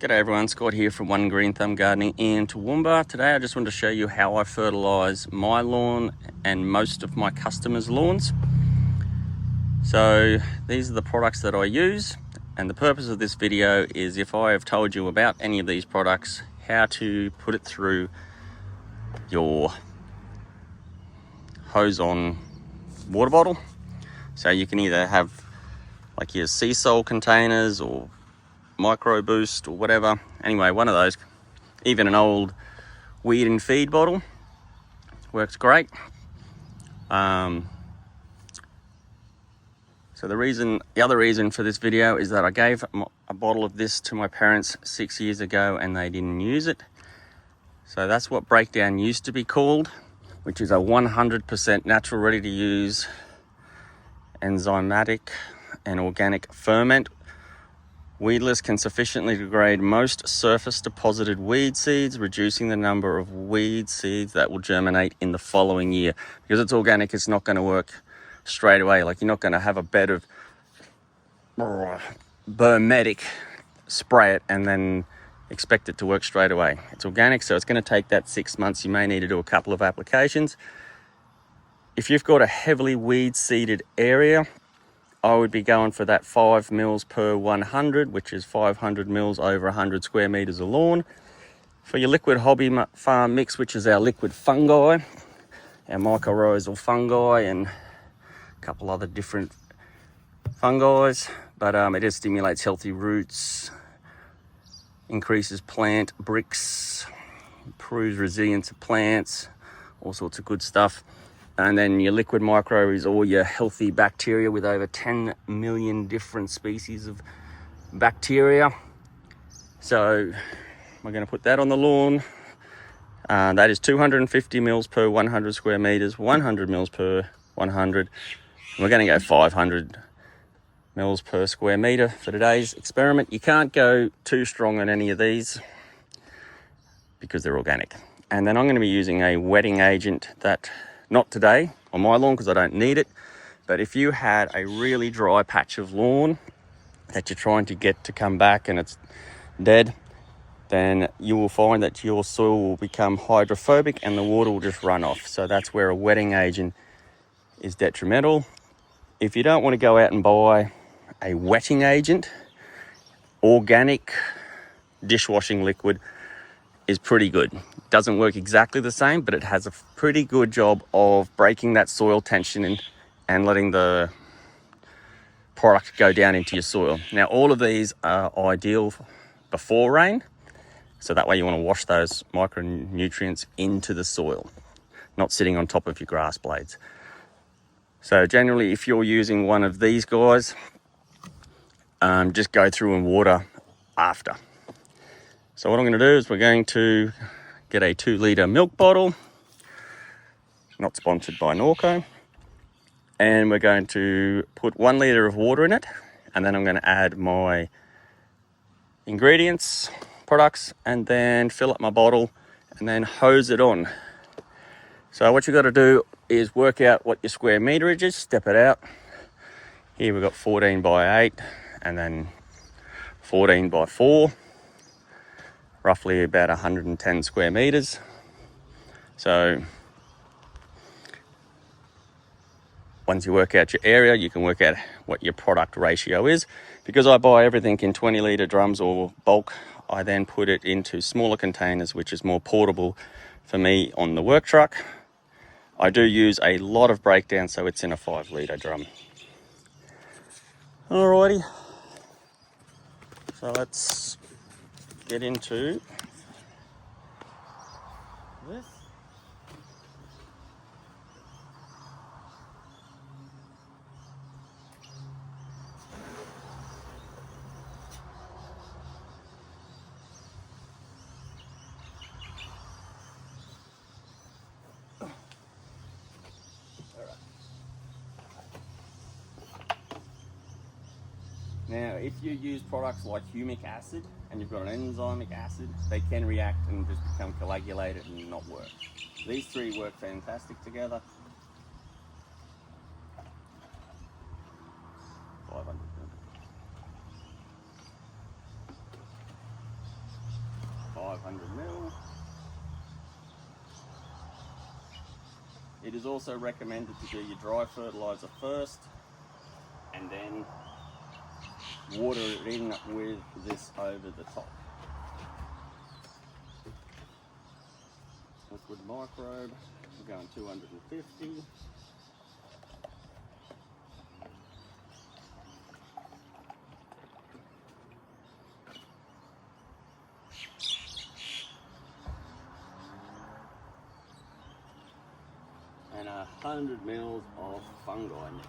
G'day everyone, Scott here from One Green Thumb Gardening in Toowoomba. Today I just want to show you how I fertilise my lawn and most of my customers' lawns. So these are the products that I use, and the purpose of this video is if I have told you about any of these products, how to put it through your hose-on water bottle. So you can either have like your sea salt containers or micro boost or whatever. Anyway, one of those, even an old weed and feed bottle works great. So the other reason for this video is that I gave a bottle of this to my parents 6 years ago and they didn't use it. So that's what breakdown used to be called, which is a 100% natural, ready to use enzymatic and organic ferment. Weedless can sufficiently degrade most surface deposited weed seeds, reducing the number of weed seeds that will germinate in the following year. Because it's organic, it's not going to work straight away. Like, you're not going to have a bed of Burmedic, spray it and then expect it to work straight away. It's organic, so it's going to take that 6 months. You may need to do a couple of applications. If you've got a heavily weed seeded area, I would be going for that 5 mils per 100, which is 500 mils over 100 square meters of lawn. For your liquid hobby farm mix, which is our liquid fungi, our mycorrhizal fungi and a couple other different fungi, but it just stimulates healthy roots, increases plant bricks, improves resilience of plants, all sorts of good stuff. And then your liquid micro is all your healthy bacteria with over 10 million different species of bacteria. So we're going to put that on the lawn. That is 250 mils per 100 square meters, 100 mils per 100. We're going to go 500 mils per square meter for today's experiment. You can't go too strong on any of these because they're organic. And then I'm going to be using a wetting agent that, not today on my lawn because I don't need it, but if you had a really dry patch of lawn that you're trying to get to come back and it's dead, then you will find that your soil will become hydrophobic and the water will just run off. So that's where a wetting agent is detrimental. If you don't want to go out and buy a wetting agent, organic dishwashing liquid is pretty good. Doesn't work exactly the same, but it has a pretty good job of breaking that soil tension and letting the product go down into your soil. Now, all of these are ideal before rain, so that way you want to wash those micronutrients into the soil, not sitting on top of your grass blades. So generally, if you're using one of these guys, just go through and water after. So what I'm going to do is we're going to get a 2-litre milk bottle, not sponsored by Norco, and we're going to put 1 litre of water in it, and then I'm going to add my ingredients, products, and then fill up my bottle and then hose it on. So what you've got to do is work out what your square meterage is, step it out. Here we've got 14 by 8 and then 14 by 4. Roughly about 110 square meters. So once you work out your area, you can work out what your product ratio is. Because I buy everything in 20-litre drums or bulk, I then put it into smaller containers, which is more portable for me on the work truck. I do use a lot of breakdown, so it's in a 5-litre drum. Alrighty, so let's get into this. Now, if you use products like humic acid and you've got an enzymic acid, they can react and just become coagulated and not work. These three work fantastic together. 500. 500 mil. It is also recommended to do your dry fertilizer first and then water it in with this over the top. Liquid microbe, we're going 250. And 100 mils of fungi mix.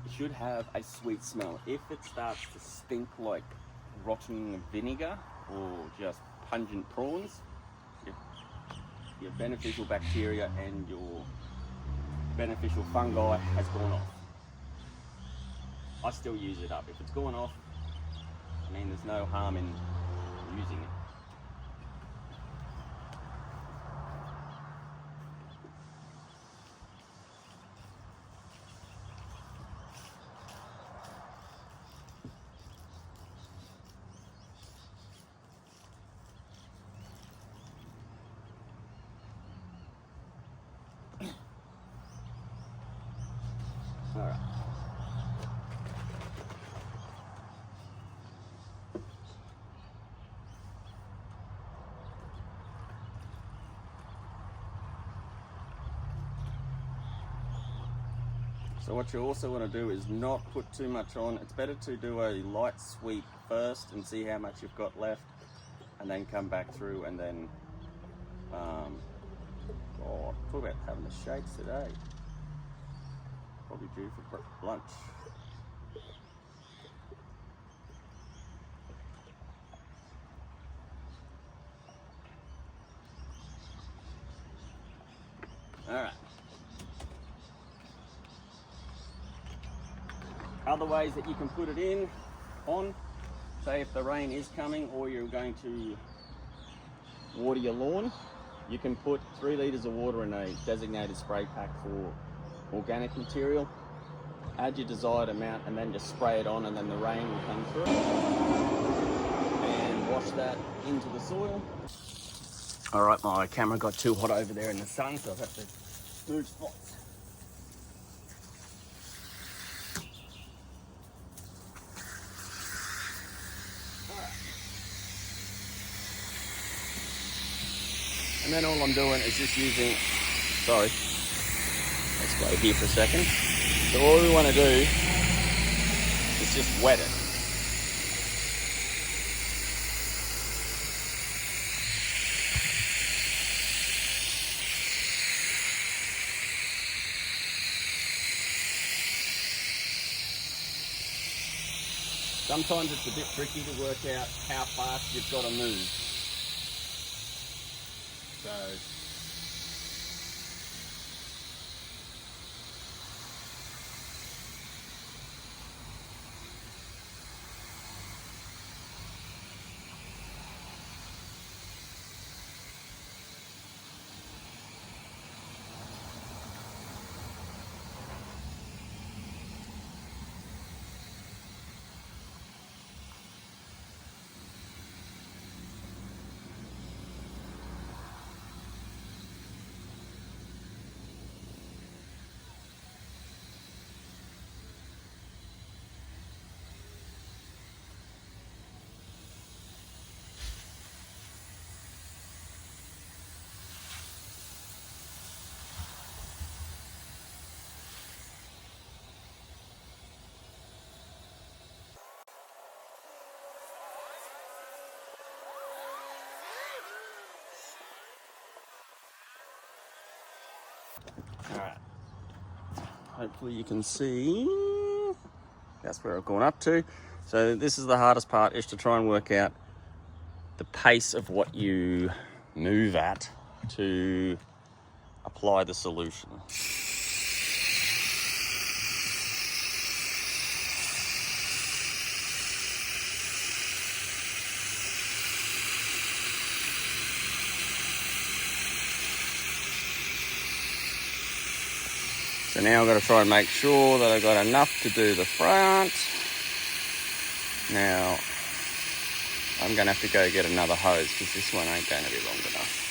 It should have a sweet smell. If it starts to stink like rotten vinegar or just pungent prawns, your beneficial bacteria and your beneficial fungi has gone off. I still use it up. If it's gone off, I mean, there's no harm in using it. All right. So what you also want to do is not put too much on. It's better to do a light sweep first and see how much you've got left, and then come back through and then, talk about having the shakes today. Probably due for lunch. All right. Other ways that you can put it on, say if the rain is coming or you're going to water your lawn, you can put 3 litres of water in a designated spray pack for organic material, add your desired amount and then just spray it on, and then the rain will come through and wash that into the soil. All right, my camera got too hot over there in the sun, so I've had to move spots. And then all I'm doing is just using, sorry, let's go here for a second. So all we want to do is just wet it. Sometimes it's a bit tricky to work out how fast you've got to move. So Alright, hopefully you can see, that's where I've gone up to. So this is the hardest part, is to try and work out the pace of what you move at to apply the solution. So now I've got to try and make sure that I've got enough to do the front. Now, I'm going to have to go get another hose because this one ain't going to be long enough.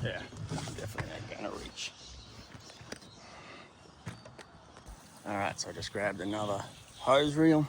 Yeah, definitely not going to reach. All right, so I just grabbed another hose reel.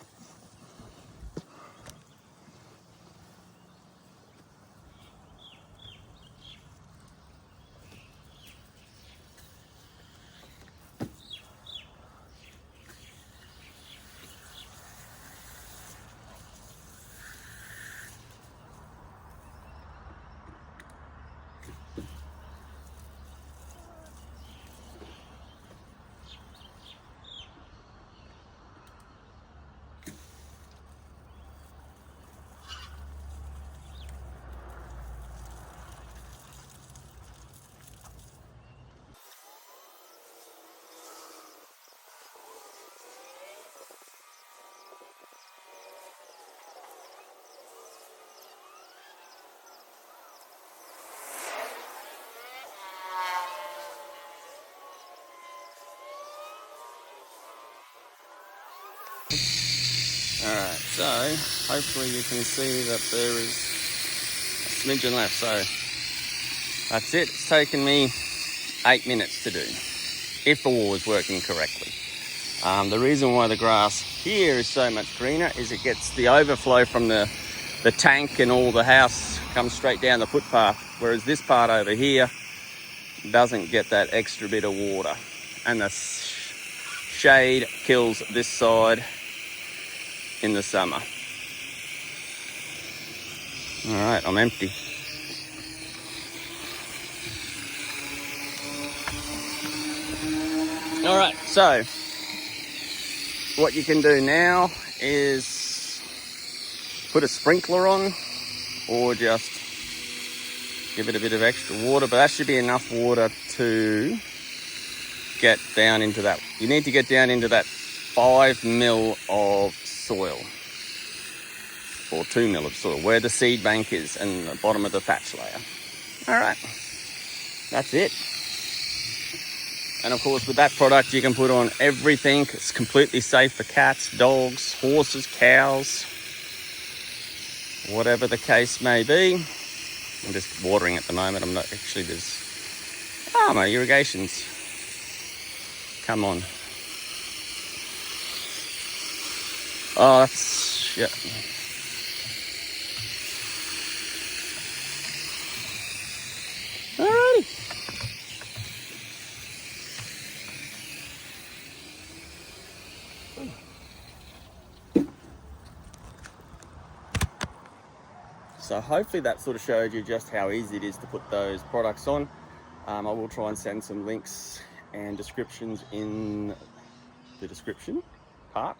Alright, so hopefully you can see that there is a smidgen left. So that's it. It's taken me 8 minutes to do, if the wall is working correctly. The reason why the grass here is so much greener is it gets the overflow from the tank and all the house comes straight down the footpath, whereas this part over here doesn't get that extra bit of water, and the shade kills this side in the summer. All right, I'm empty. All right, so what you can do now is put a sprinkler on or just give it a bit of extra water, but that should be enough water to get down into that. You need to get down into that 5 mil of soil or 2 mil of soil where the seed bank is and the bottom of the thatch layer. All right, that's it. And of course, with that product, you can put on everything. It's completely safe for cats, dogs, horses, cows, whatever the case may be. I'm just watering at the moment. I'm not actually, my irrigation's come on. Oh, that's, yeah. Alrighty. So hopefully that sort of showed you just how easy it is to put those products on. I will try and send some links and descriptions in the description part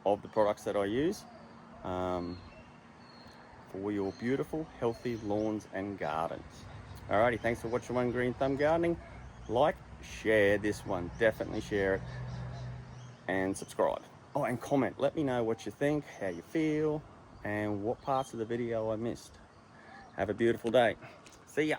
of the products that I use for your beautiful, healthy lawns and gardens. Alrighty, thanks for watching One Green Thumb Gardening. Like, share this one, definitely share it, and subscribe. Oh, and comment. Let me know what you think, how you feel, and what parts of the video I missed. Have a beautiful day. See ya.